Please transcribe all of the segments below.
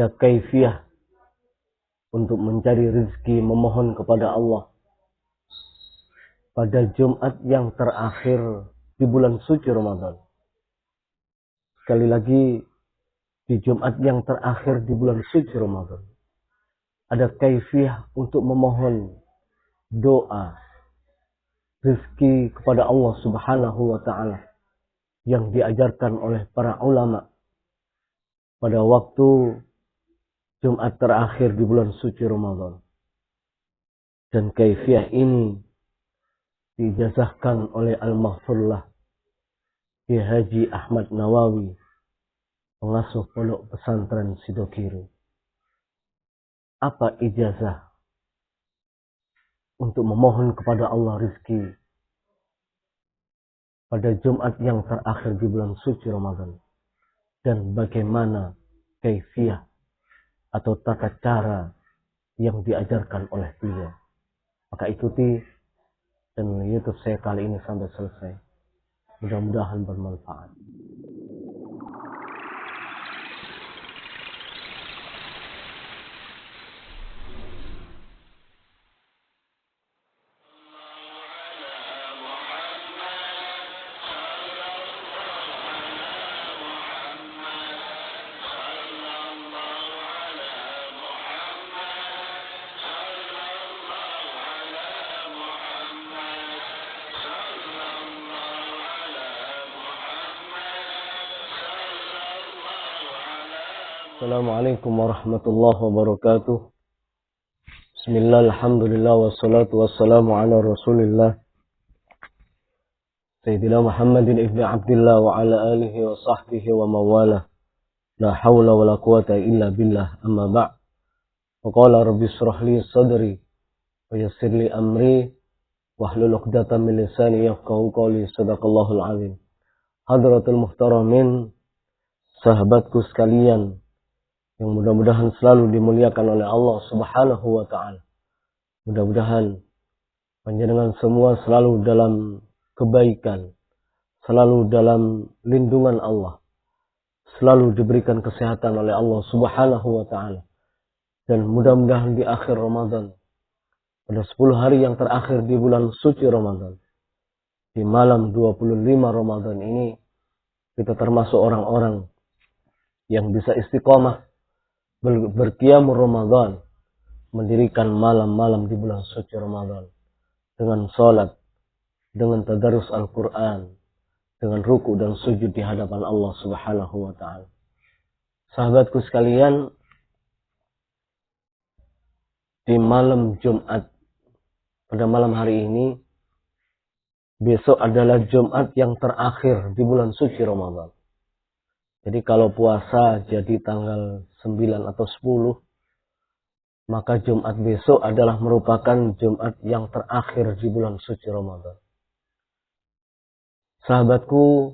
ada kaifiyah untuk mencari rezeki, memohon kepada Allah pada Jumat yang terakhir di bulan suci Ramadan. Sekali lagi, di Jumat yang terakhir di bulan suci Ramadan, ada kaifiyah untuk memohon doa rezeki kepada Allah Subhanahu wa Ta'ala yang diajarkan oleh para ulama pada waktu Jumat terakhir di bulan suci Ramadan. Dan kaifiyah ini diijazahkan oleh Al-Maghfurlah Kiai Haji Ahmad Nawawi, pengasuh pondok pesantren Sidokiri. Apa ijazah untuk memohon kepada Allah rezeki pada Jumat yang terakhir di bulan suci Ramadan? Dan bagaimana kaifiyah atau tata cara yang diajarkan oleh beliau? Maka ikuti channel YouTube saya kali ini sampai selesai. Mudah-mudahan bermanfaat. Assalamualaikum warahmatullahi wabarakatuh. Bismillah, alhamdulillah, wassalatu wassalamu ala rasulillah Sayyidina Muhammadin ibn Abdillah wa ala alihi wa sahbihi wa mawalah. La hawla wa la quwata illa billah, amma ba' wa qala rabbi shrah li sadri wa yassir li amri wahlul 'uqdatam min lisani yafqahu qawli. Sadaqallahul azim. Hadratul muhtaramin, sahabatku sekalian yang mudah-mudahan selalu dimuliakan oleh Allah Subhanahu wa Ta'ala. Mudah-mudahan panjenengan semua selalu dalam kebaikan, selalu dalam lindungan Allah, selalu diberikan kesehatan oleh Allah Subhanahu wa Ta'ala. Dan mudah-mudahan di akhir Ramadan, pada 10 hari yang terakhir di bulan suci Ramadan, di malam 25 Ramadan ini, kita termasuk orang-orang yang bisa istiqomah berqiyamul Ramadan, mendirikan malam-malam di bulan suci Ramadan dengan salat, dengan tadarus Al-Quran, dengan ruku dan sujud di hadapan Allah Subhanahu wa Ta'ala. Sahabatku sekalian, di malam Jumat, pada malam hari ini, besok adalah Jumat yang terakhir di bulan suci Ramadan. Jadi kalau puasa jadi tanggal 9 atau 10, maka Jumat besok adalah merupakan Jumat yang terakhir di bulan suci Ramadan. Sahabatku,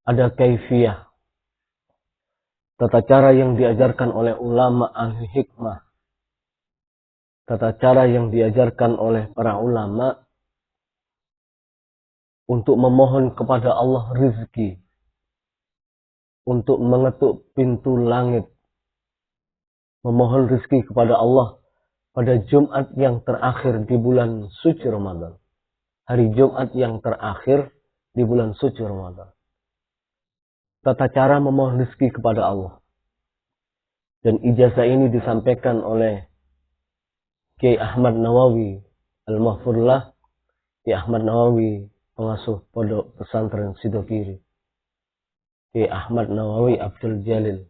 ada kaifiyah, tata cara yang diajarkan oleh ulama ahli hikmah, tata cara yang diajarkan oleh para ulama untuk memohon kepada Allah rezeki, untuk mengetuk pintu langit, memohon rezeki kepada Allah pada Jumat yang terakhir di bulan suci Ramadan. Hari Jumat yang terakhir di bulan suci Ramadan. Tata cara memohon rezeki kepada Allah. Dan ijazah ini disampaikan oleh Kiai Ahmad Nawawi Al-Maghfurlah, Kiai Ahmad Nawawi, pengasuh pondok pesantren Sidokiri. Kiai Ahmad Nawawi Abdul Jalil.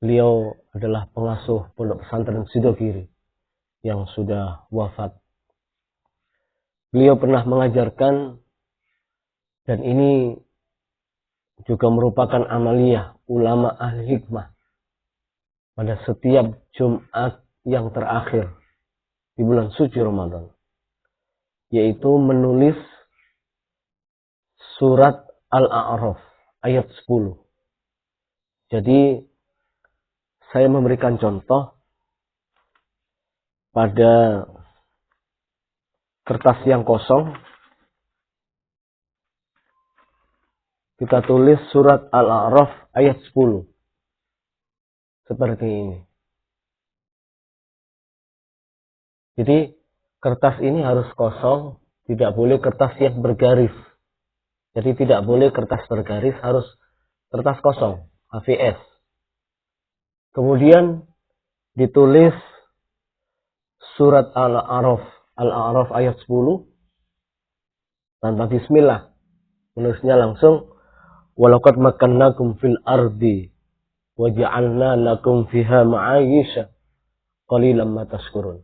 Beliau adalah pengasuh pondok pesantren Sidokiri yang sudah wafat. Beliau pernah mengajarkan, dan ini juga merupakan amaliyah ulama ahli hikmah pada setiap Jumat yang terakhir di bulan suci Ramadan, yaitu menulis surat Al-A'raf ayat 10. Jadi saya memberikan contoh pada kertas yang kosong. Kita tulis surat Al-A'raf ayat 10. seperti ini. Jadi kertas ini harus kosong, tidak boleh kertas yang bergaris. Jadi tidak boleh kertas bergaris, harus kertas kosong, HVS. Kemudian ditulis surat Al-A'raf ayat 10 tanpa bismillah. Menulisnya langsung, walaqad makkannakum fil ardi waja'alna lakum fiha ma'ayisha qalilan ma tashkurun.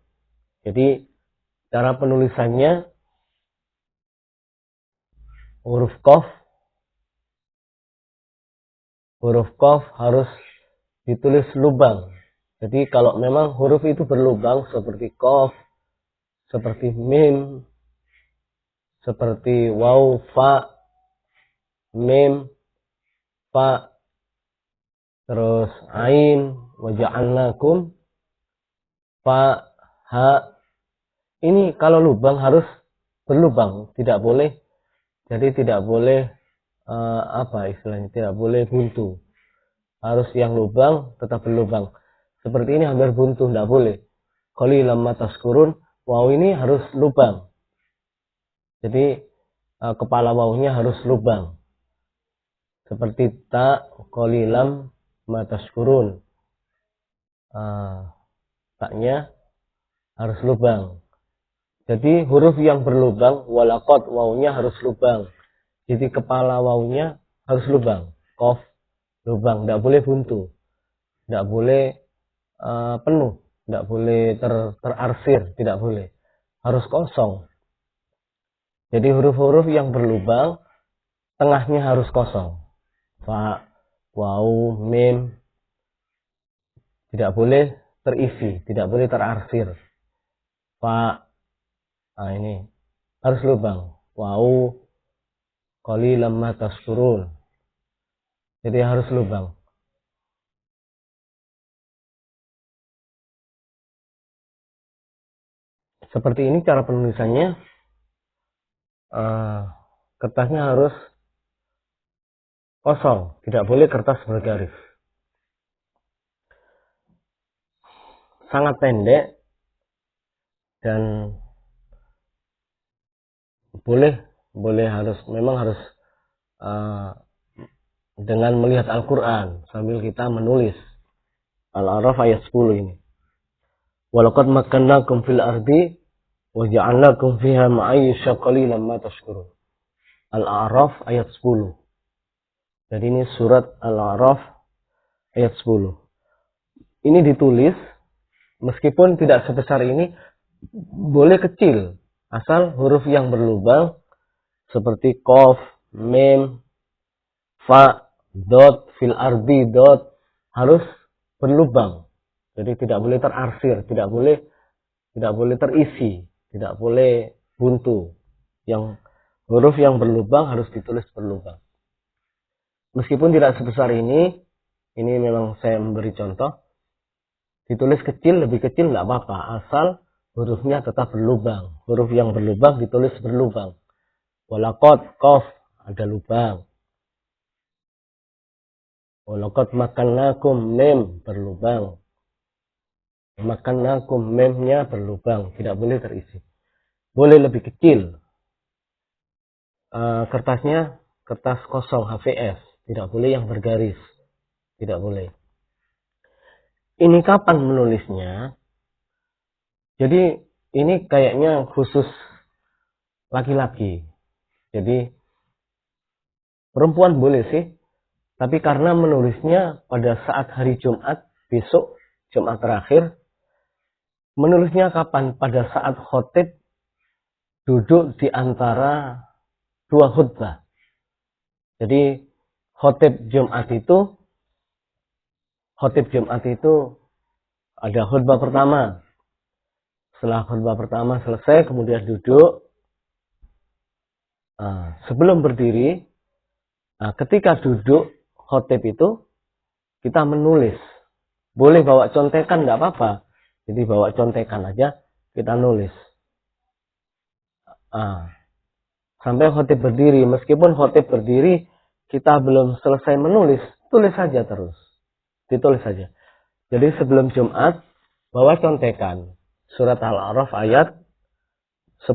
Jadi cara penulisannya huruf qaf harus ditulis lubang. Jadi kalau memang huruf itu berlubang seperti qaf, seperti mim, seperti waw, fa, mim, fa, terus ain, waja'alnakum, fa, ha. Ini kalau lubang harus berlubang, tidak boleh. Jadi tidak boleh tidak boleh buntu. Harus yang lubang tetap berlubang. Seperti ini hampir buntu, tidak boleh. Qalilan ma tashkurun, waw ini harus lubang. Jadi kepala wawnya harus lubang. Seperti ta, qalilan ma tashkurun. Taknya harus lubang. Jadi huruf yang berlubang, walaqad, wawnya harus lubang. Jadi kepala wawnya harus lubang. Qaf, lubang, tidak boleh buntu. Tidak boleh penuh. Tidak boleh terarsir, tidak boleh. Harus kosong. Jadi huruf-huruf yang berlubang, tengahnya harus kosong. Fa, waw, mim, tidak boleh terisi, tidak boleh terarsir. Fa, ini harus lubang. Waw, qalilan ma tashkurun. Jadi harus lubang. Seperti ini cara penulisannya. Kertasnya harus kosong, tidak boleh kertas bergaris. Sangat pendek dan memang harus dengan melihat Al-Quran sambil kita menulis. Al-A'raf ayat 10 ini. Walaqad makkannakum fil ardi waja'alnakum fiha ma'ayisha qalilan ma tashkurun. Al-A'raf ayat 10. Jadi ini surat Al-A'raf ayat 10. Ini ditulis meskipun tidak sebesar ini, boleh kecil, asal huruf yang berlubang seperti qaf, mim, fa, dot, fil ardi, dot harus berlubang. Jadi tidak boleh terarsir, tidak boleh terisi, tidak boleh buntu. Yang huruf yang berlubang harus ditulis berlubang. Meskipun tidak sebesar ini memang saya memberi contoh. Ditulis kecil, lebih kecil nggak apa-apa, asal hurufnya tetap berlubang. Huruf yang berlubang ditulis berlubang. Walaqad, qaf, ada lubang. Walaqad makkannakum, mim, berlubang. Makkannakum, mimnya berlubang, tidak boleh terisi. Boleh lebih kecil. Kertasnya kertas kosong, HVS, tidak boleh yang bergaris. Tidak boleh. Ini kapan menulisnya? Jadi ini kayaknya khusus laki-laki. Jadi perempuan boleh sih. Tapi karena menulisnya pada saat hari Jumat, besok Jumat terakhir. Menulisnya kapan? Pada saat khotib duduk di antara dua khutbah. Jadi khotib Jumat itu ada khutbah pertama. Setelah khutbah pertama selesai, kemudian duduk. Sebelum berdiri, ketika duduk khotib itu, kita menulis. Boleh bawa contekan, nggak apa-apa. Jadi bawa contekan aja, kita nulis. Sampai khotib berdiri. Meskipun khotib berdiri, kita belum selesai menulis, tulis saja terus. Ditulis saja. Jadi sebelum Jumat, bawa contekan. Surat Al-A'raf ayat 10.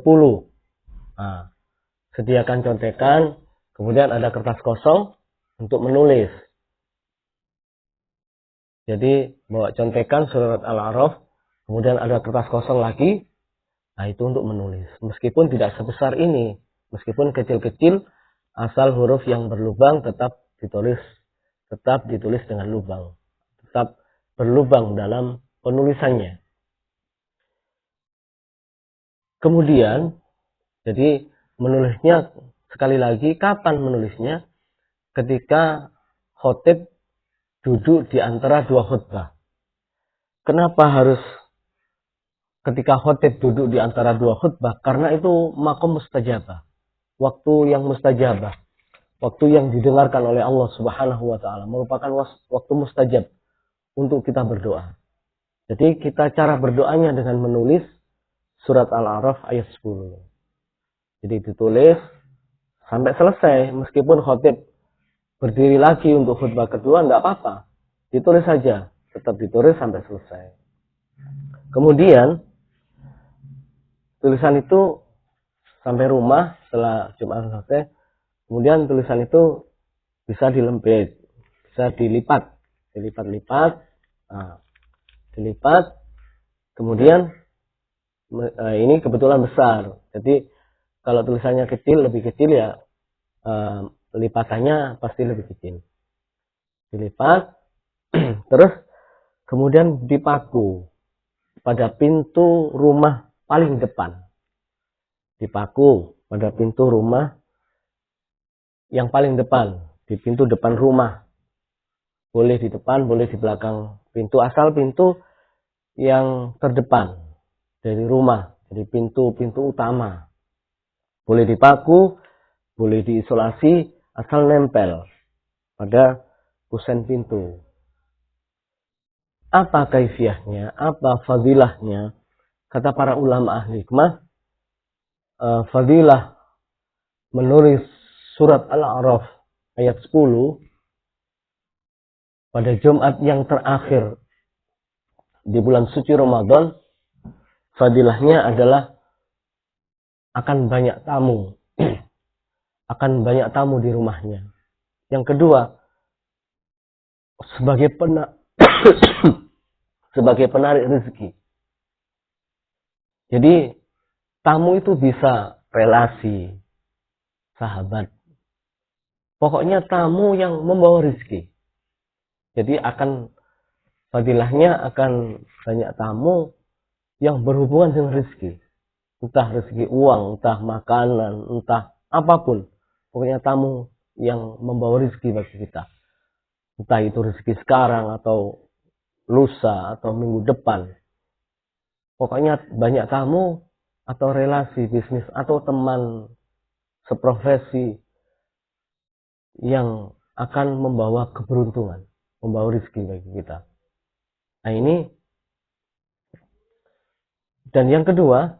Nah, sediakan contekan, kemudian ada kertas kosong untuk menulis. Jadi bawa contekan surat Al-A'raf, kemudian ada kertas kosong lagi, nah itu untuk menulis. Meskipun tidak sebesar ini, meskipun kecil-kecil, asal huruf yang berlubang tetap ditulis dengan lubang. Tetap berlubang dalam penulisannya. Kemudian, jadi menulisnya sekali lagi, kapan menulisnya? Ketika khotib duduk di antara dua khutbah. Kenapa harus ketika khotib duduk di antara dua khutbah? Karena itu makom mustajabah. Waktu yang mustajabah. Waktu yang didengarkan oleh Allah Subhanahu wa taala merupakan waktu mustajab untuk kita berdoa. Jadi kita cara berdoanya dengan menulis surat Al-A'raf ayat 10. Jadi ditulis sampai selesai, meskipun khotib berdiri lagi untuk khutbah kedua enggak apa-apa. Ditulis saja, tetap ditulis sampai selesai. Kemudian tulisan itu sampai rumah setelah Jumat selesai, kemudian tulisan itu bisa dilempit, bisa dilipat, nah, dilipat, kemudian ini kebetulan besar, jadi kalau tulisannya kecil, lebih kecil ya lipatannya pasti lebih kecil. Dilipat, terus kemudian dipaku pada pintu rumah paling depan. Dipaku pada pintu rumah yang paling depan, di pintu depan rumah. Boleh di depan, boleh di belakang pintu, asal pintu yang terdepan dari rumah, jadi pintu-pintu utama. Boleh dipaku, boleh diisolasi, asal nempel pada kusen pintu. Apa kaifiahnya, apa fadilahnya? Kata para ulama ahli hikmah, fadilah menulis surat Al-A'raf ayat 10 pada Jumat yang terakhir di bulan suci Ramadan, fadilahnya adalah akan banyak tamu. Akan banyak tamu di rumahnya. Yang kedua, sebagai penarik rezeki. Jadi tamu itu bisa relasi, sahabat. Pokoknya tamu yang membawa rezeki. Jadi fadilahnya akan banyak tamu yang berhubungan dengan rezeki. Entah rezeki uang, entah makanan, entah apapun. Pokoknya tamu yang membawa rezeki bagi kita. Entah itu rezeki sekarang atau lusa atau minggu depan. Pokoknya banyak tamu atau relasi bisnis atau teman seprofesi yang akan membawa keberuntungan, membawa rezeki bagi kita. Nah ini, dan yang kedua,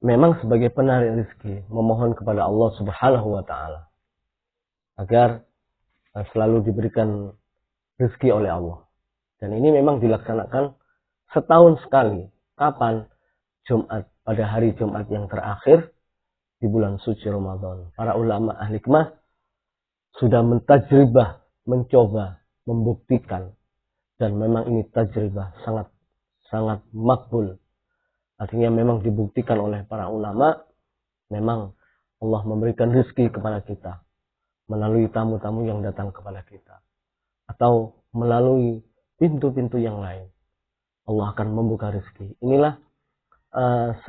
memang sebagai penarik rezeki, memohon kepada Allah Subhanahu wa taala agar selalu diberikan rezeki oleh Allah. Dan ini memang dilaksanakan setahun sekali. Kapan? Jumat, pada hari Jumat yang terakhir di bulan suci Ramadan. Para ulama ahli hikmah sudah mentajribah, mencoba, membuktikan, dan memang ini tajribah sangat makbul. Artinya memang dibuktikan oleh para ulama, memang Allah memberikan rezeki kepada kita melalui tamu-tamu yang datang kepada kita, atau melalui pintu-pintu yang lain. Allah akan membuka rezeki. Inilah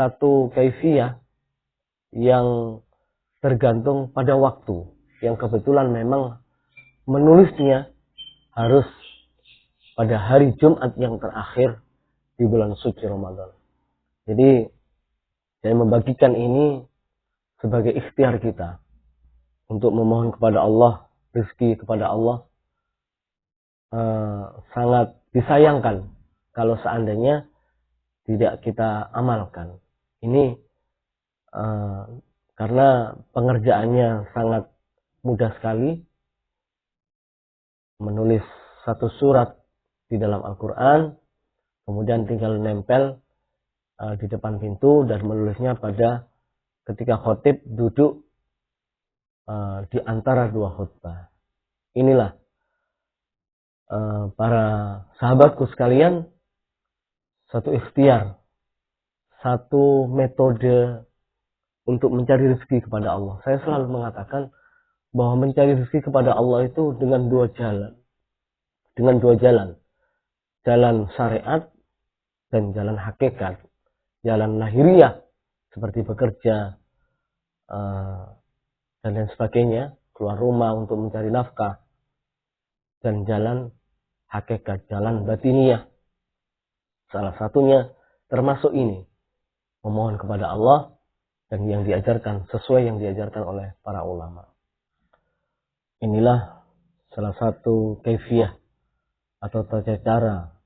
satu kaifiyah yang tergantung pada waktu, yang kebetulan memang menulisnya harus pada hari Jumat yang terakhir di bulan suci Ramadan. Jadi saya membagikan ini sebagai ikhtiar kita untuk memohon kepada Allah, rezeki kepada Allah. Sangat disayangkan kalau seandainya tidak kita amalkan. Ini karena pengerjaannya sangat mudah sekali. Menulis satu surat di dalam Al-Quran, kemudian tinggal nempel di depan pintu dan menulisnya pada ketika khotib duduk di antara dua khutbah. Inilah para sahabatku sekalian, satu ikhtiar, satu metode untuk mencari rezeki kepada Allah. Saya selalu mengatakan bahwa mencari rezeki kepada Allah itu dengan dua jalan. Dengan dua jalan. Jalan syariat dan jalan hakikat. Jalan lahiriah seperti bekerja dan lain sebagainya, keluar rumah untuk mencari nafkah. Dan jalan hakikat, jalan batiniah. Salah satunya termasuk ini, memohon kepada Allah dan yang diajarkan sesuai yang diajarkan oleh para ulama. Inilah salah satu kaifiyah atau tata cara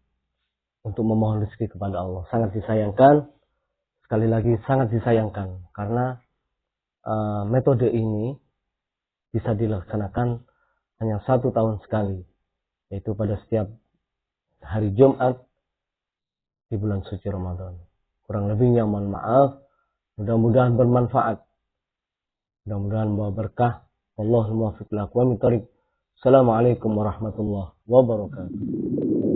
untuk memohon rezeki kepada Allah. Sangat disayangkan, sekali lagi sangat disayangkan, karena metode ini bisa dilaksanakan hanya 1 tahun sekali, yaitu pada setiap hari Jumat di bulan suci Ramadan. Kurang lebihnya mohon maaf, mudah-mudahan bermanfaat, mudah-mudahan membawa berkah. Wallahul muwaffiq ila aqwamit thoriq. Assalamualaikum warahmatullahi wabarakatuh.